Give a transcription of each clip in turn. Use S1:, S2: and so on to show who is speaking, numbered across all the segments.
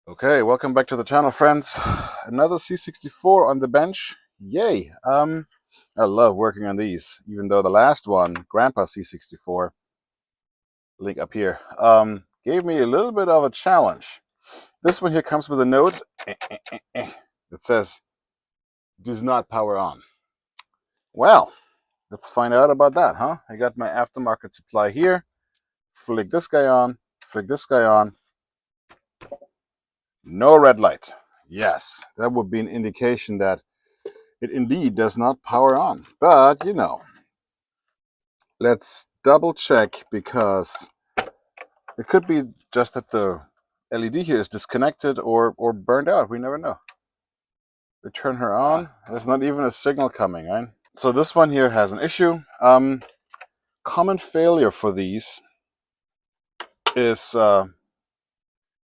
S1: Okay, welcome back to the channel, friends. Another C64 on the bench. Yay! I love working on these, even though the last one, Grandpa C64, link up here, gave me a little bit of a challenge. This one here comes with a note that says, does not power on. Well, let's find out about that, huh? I got my aftermarket supply here. Flick this guy on, flick this guy on. No red light. Yes, that would be an indication that it indeed does not power on. But, let's double check, because it could be just that the LED here is disconnected or burned out. We never know. We turn her on. There's not even a signal coming, right? So this one here has an issue. Common failure for these is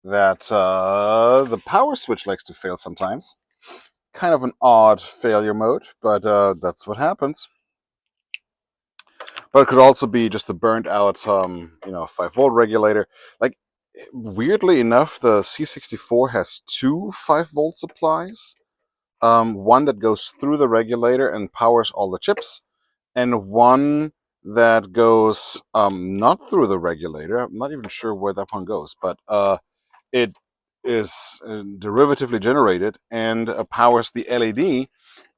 S1: that the power switch likes to fail sometimes. Kind of an odd failure mode, but that's what happens. But it could also be just a burnt out, 5-volt regulator. Like, weirdly enough, the C64 has two 5-volt supplies. One that goes through the regulator and powers all the chips, and one that goes not through the regulator. I'm not even sure where that one goes, but it is derivatively generated and powers the LED,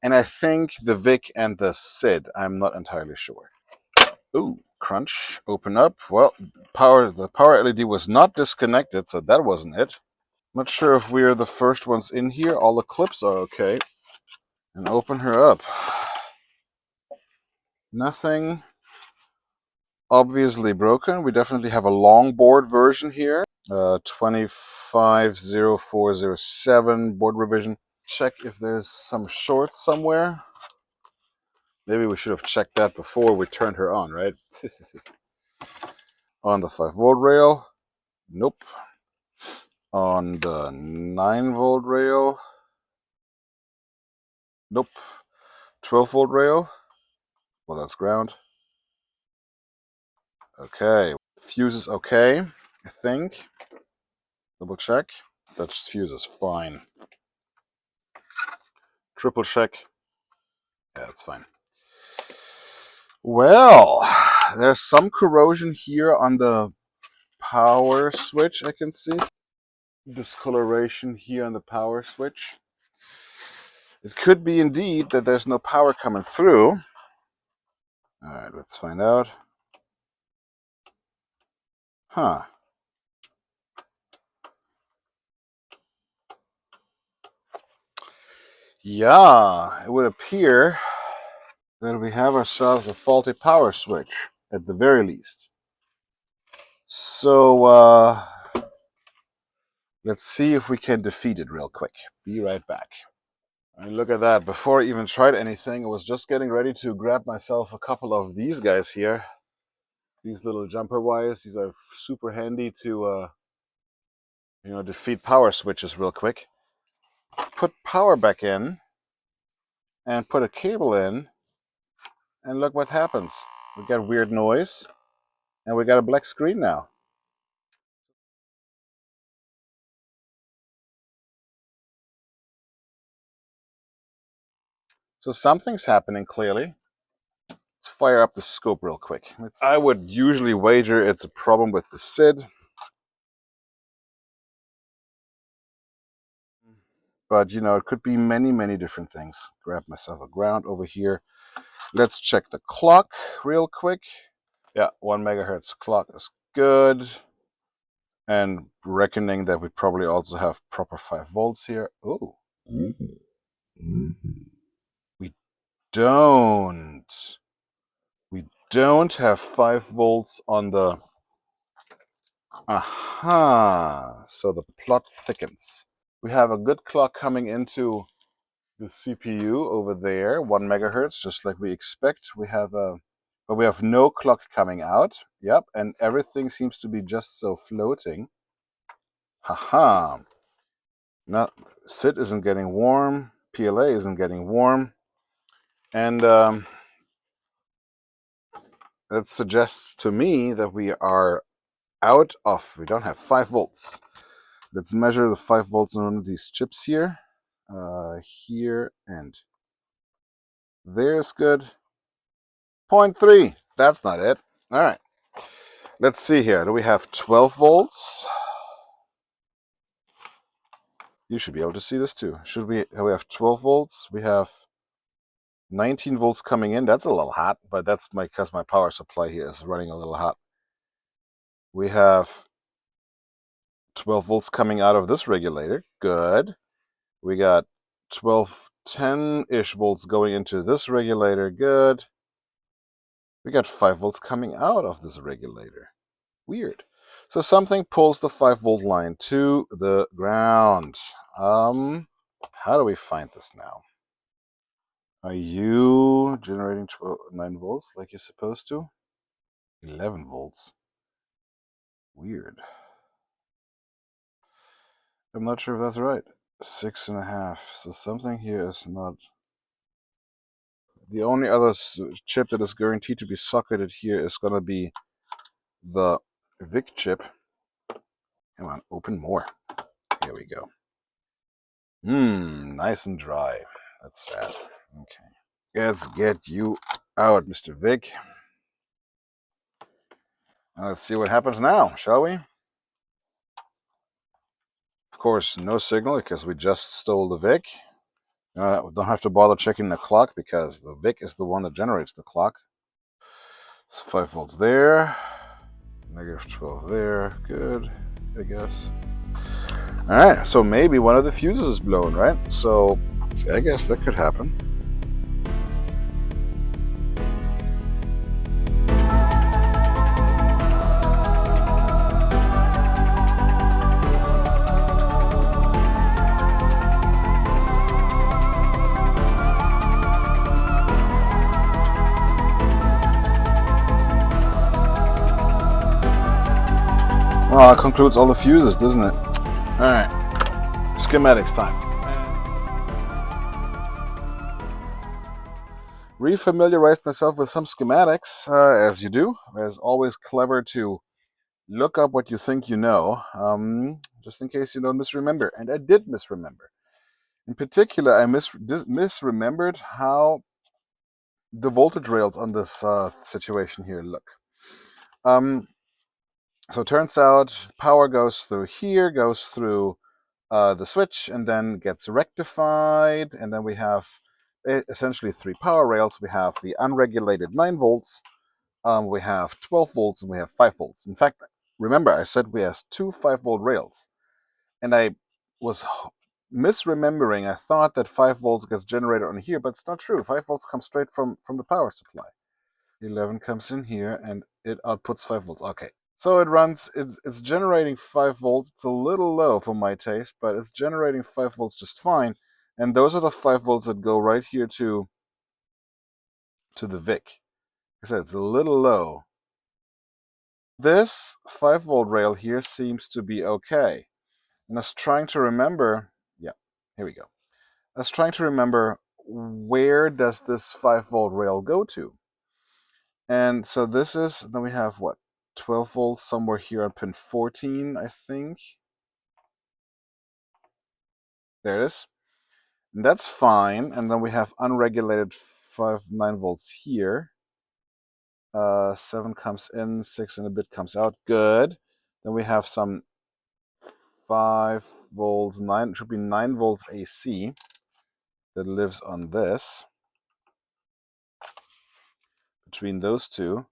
S1: and I think the VIC and the SID. I'm not entirely sure. Ooh, crunch, open up. Well, the power LED was not disconnected, so that wasn't it. Not sure if we're the first ones in here. All the clips are okay. And open her up. Nothing obviously broken. We definitely have a long board version here. 250407 board revision. Check if there's some shorts somewhere. Maybe we should have checked that before we turned her on, right? On the 5-volt rail. Nope. On the 9-volt rail. Nope. 12-volt rail. Well, that's ground. Okay. Fuse is okay, I think. Double check. That's fuse is fine. Triple check. Yeah, that's fine. Well, there's some corrosion here on the power switch, I can see. Discoloration here on the power switch. It could be indeed that there's no power coming through. Alright, let's find out. Huh. Yeah, it would appear that we have ourselves a faulty power switch, at the very least. So, let's see if we can defeat it real quick. Be right back. I mean, look at that. Before I even tried anything, I was just getting ready to grab myself a couple of these guys here. These little jumper wires. These are super handy to, defeat power switches real quick. Put power back in and put a cable in, and look what happens. We got weird noise, and we got a black screen now. So something's happening, clearly. Let's fire up the scope real quick. I would usually wager it's a problem with the SID. But, it could be many, many different things. Grab myself a ground over here. Let's check the clock real quick. Yeah, 1 megahertz clock is good. And reckoning that we probably also have proper 5 volts here. Oh. We don't. We don't have 5 volts on the... Aha. So the plot thickens. We have a good clock coming into the CPU over there, 1 megahertz, just like we expect. But we have no clock coming out. Yep, and everything seems to be just so floating. Haha. Now, SID isn't getting warm. PLA isn't getting warm. And that suggests to me that we don't have 5 volts. Let's measure the 5 volts on one of these chips here. Here and there's good. 0.3. That's not it. All right. Let's see here. Do we have 12 volts? You should be able to see this too. Should we have 12 volts? We have 19 volts coming in. That's a little hot, but that's because my power supply here is running a little hot. We have 12 volts coming out of this regulator. Good. We got 12, 10-ish volts going into this regulator. Good. We got 5 volts coming out of this regulator. Weird. So something pulls the 5-volt line to the ground. How do we find this now? Are you generating 9 volts like you're supposed to? 11 volts. Weird. I'm not sure if that's right. 6.5. So something here is not. The only other chip that is guaranteed to be socketed here is going to be the VIC chip. Come on, open more. Here we go. Nice and dry. That's sad. Okay. Let's get you out, Mr. Vic. Now let's see what happens now, shall we? Of course, no signal because we just stole the VIC. We don't have to bother checking the clock because the VIC is the one that generates the clock. 5 volts there. Negative 12 there. Good, I guess. Alright, so maybe one of the fuses is blown, right? So I guess that could happen. Well, that concludes all the fuses, doesn't it? Alright, schematics time. Refamiliarized myself with some schematics, as you do. It's always clever to look up what you think you know, just in case you don't misremember. And I did misremember. In particular, I misremembered how the voltage rails on this situation here look. So it turns out power goes through here, goes through the switch, and then gets rectified. And then we have essentially 3 power rails. We have the unregulated 9 volts, we have 12 volts, and we have 5 volts. In fact, remember I said we have 2 5-volt rails. And I was misremembering. I thought that 5 volts gets generated on here, but it's not true. 5 volts comes straight from the power supply. 11 comes in here, and it outputs 5 volts. Okay. So it runs, it's generating 5 volts. It's a little low for my taste, but it's generating 5 volts just fine. And those are the 5 volts that go right here to the VIC. Like I said, it's a little low. This 5-volt rail here seems to be okay. And I was trying to remember, yeah, here we go. I was trying to remember, where does this 5-volt rail go to? And so this is, then we have what? 12 volts somewhere here on pin 14, I think. There it is. And that's fine. And then we have unregulated 9 volts here. 7 comes in, 6 and a bit comes out. Good. Then we have some 5 volts, 9, it should be 9 volts AC that lives on this. Between those two.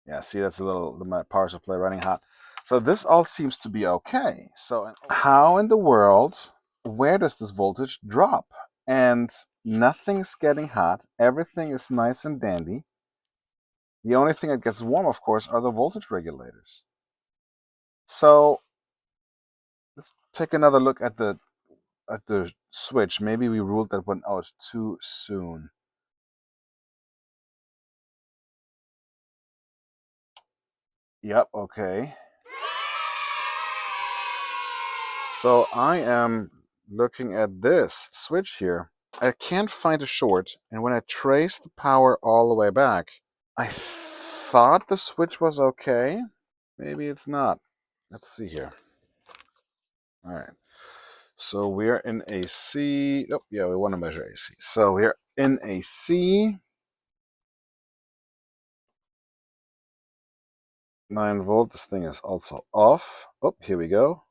S1: Yeah, see, that's a little, my power supply running hot. So this all seems to be okay. So how in the world, where does this voltage drop? And nothing's getting hot. Everything is nice and dandy. The only thing that gets warm, of course, are the voltage regulators. So let's take another look at the switch. Maybe we ruled that one out too soon. Yep, okay. So I am looking at this switch here. I can't find a short, and when I trace the power all the way back, I thought the switch was okay. Maybe it's not. Let's see here. All right. So we're in AC. Oh, yeah, we want to measure AC. So we're in AC. 9 volt. This thing is also off. Oh, here we go.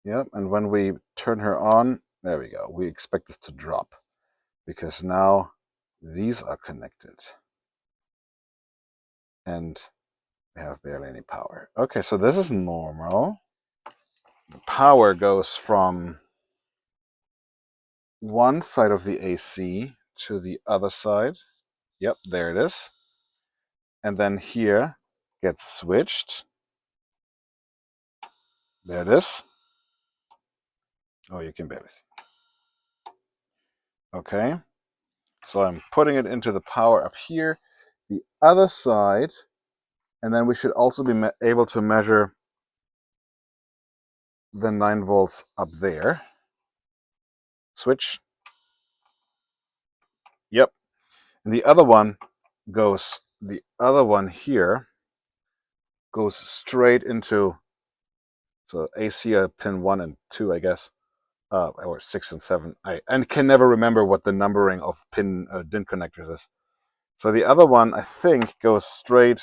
S1: Yep. And when we turn her on, there we go. We expect this to drop because now these are connected and we have barely any power. Okay, so this is normal. The power goes from one side of the AC to the other side. Yep, there it is. And then here gets switched. There it is. Oh, you can barely see. Okay, so I'm putting it into the power up here. The other side, and then we should also be able to measure the 9 volts up there. Switch. Yep. And the other one here goes straight into, so AC pin 1 and 2, I guess, or 6 and 7. I can never remember what the numbering of DIN connectors is. So the other one, I think, goes straight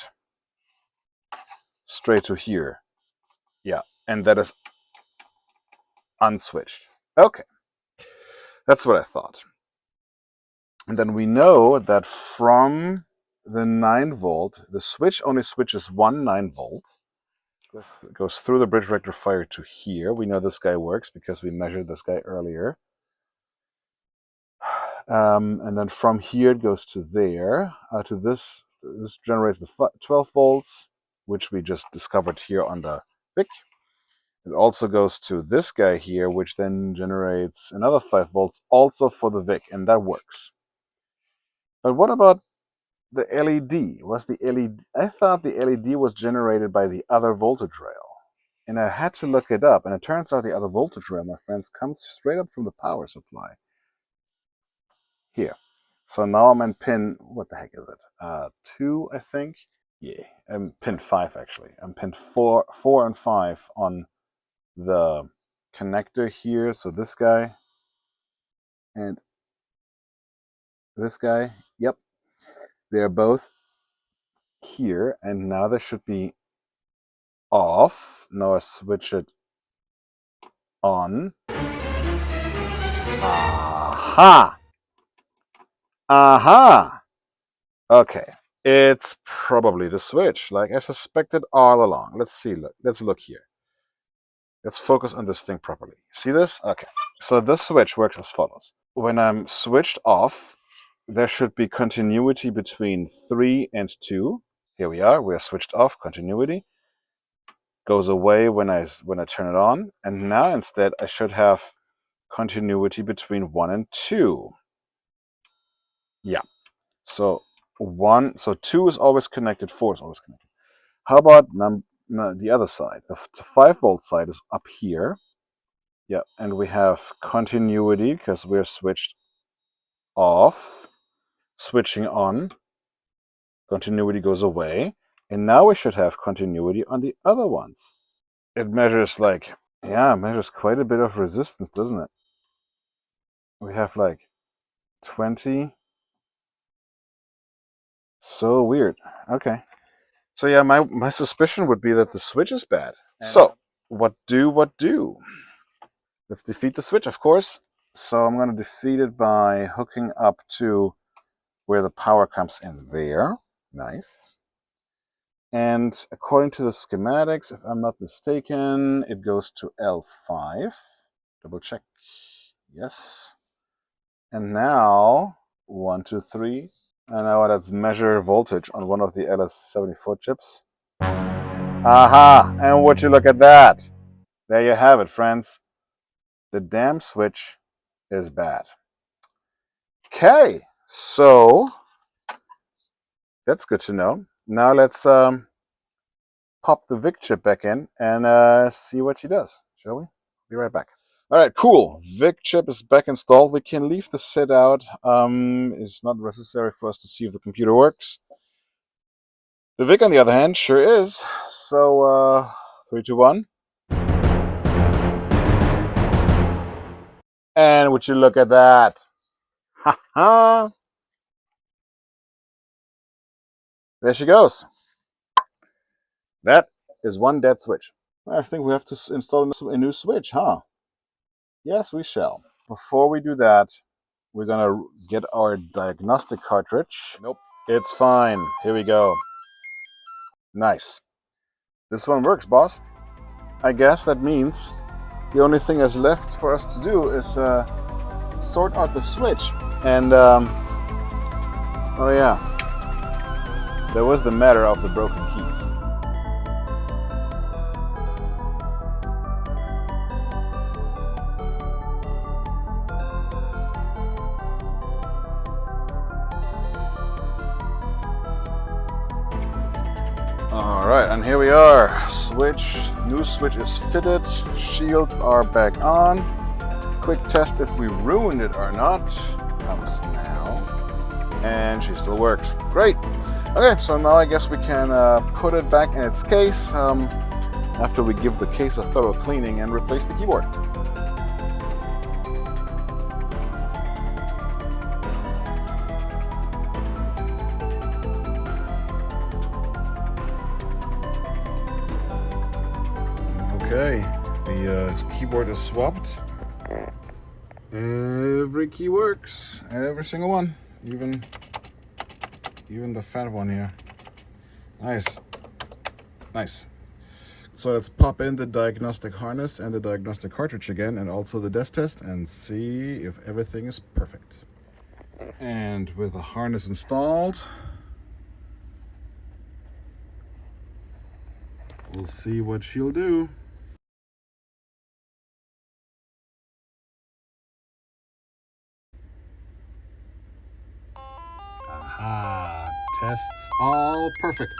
S1: to here. Yeah, and that is unswitched. Okay, that's what I thought. And then we know that from the 9 volt, the switch only switches one 9 volt. It goes through the bridge rectifier to here. We know this guy works because we measured this guy earlier. And then from here it goes to there, to this. This generates the 12 volts, which we just discovered here on the VIC. It also goes to this guy here, which then generates another 5 volts also for the VIC, and that works. But what about the LED? Was the LED? I thought the LED was generated by the other voltage rail. And I had to look it up, and it turns out the other voltage rail, my friends, comes straight up from the power supply. Here. So now I'm in pin, what the heck is it? 2, I think? Yeah, I'm pin 5 actually. I'm pin 4 and 5 on the connector here. So this guy and this guy, yep, they're both here, and now they should be off. Now I switch it on. Aha! Aha! Okay, it's probably the switch, like I suspected all along. Let's see, let's look here. Let's focus on this thing properly. See this? Okay, so this switch works as follows. When I'm switched off, there should be continuity between 3 and 2. Here we are switched off, continuity. Goes away when I turn it on, and now instead I should have continuity between 1 and 2. Yeah. So 2 is always connected, 4 is always connected. How about the other side? The 5 volt side is up here. Yeah, and we have continuity because we're switched off. Switching on, continuity goes away, and now we should have continuity on the other ones. It measures it measures quite a bit of resistance, doesn't it? We have like 20. So weird. Okay. So yeah, my suspicion would be that the switch is bad. So what do? Let's defeat the switch, of course. So I'm going to defeat it by hooking up to where the power comes in there. Nice. And according to the schematics, if I'm not mistaken, it goes to L5. Double check. Yes. And now, 1, 2, 3. And now let's measure voltage on one of the LS74 chips. Aha! And would you look at that? There you have it, friends. The damn switch is bad. Okay, so that's good to know. Now let's pop the VIC chip back in and see what she does, shall we? Be right back. All right, cool. VIC chip is back installed. We can leave the SID out. It's not necessary for us to see if the computer works. The VIC, on the other hand, sure is. So, 3, 2, 1. And would you look at that? Ha ha! There she goes. That is one dead switch. I think we have to install a new switch, huh? Yes, we shall. Before we do that, we're gonna get our diagnostic cartridge. Nope. It's fine. Here we go. Nice. This one works, boss. I guess that means the only thing that's left for us to do is sort out the switch. And, oh yeah, there was the matter of the broken keys. Alright, and here we are. New switch is fitted, shields are back on. Quick test if we ruined it or not comes now. And she still works. Great! Okay, so now I guess we can put it back in its case after we give the case a thorough cleaning and replace the keyboard. Okay, the keyboard is swapped. Every key works, every single one, even the fat one here. Nice, nice. So let's pop in the diagnostic harness and the diagnostic cartridge again, and also the desk test, and see if everything is perfect. And with the harness installed, we'll see what she'll do. Aha, tests all perfect.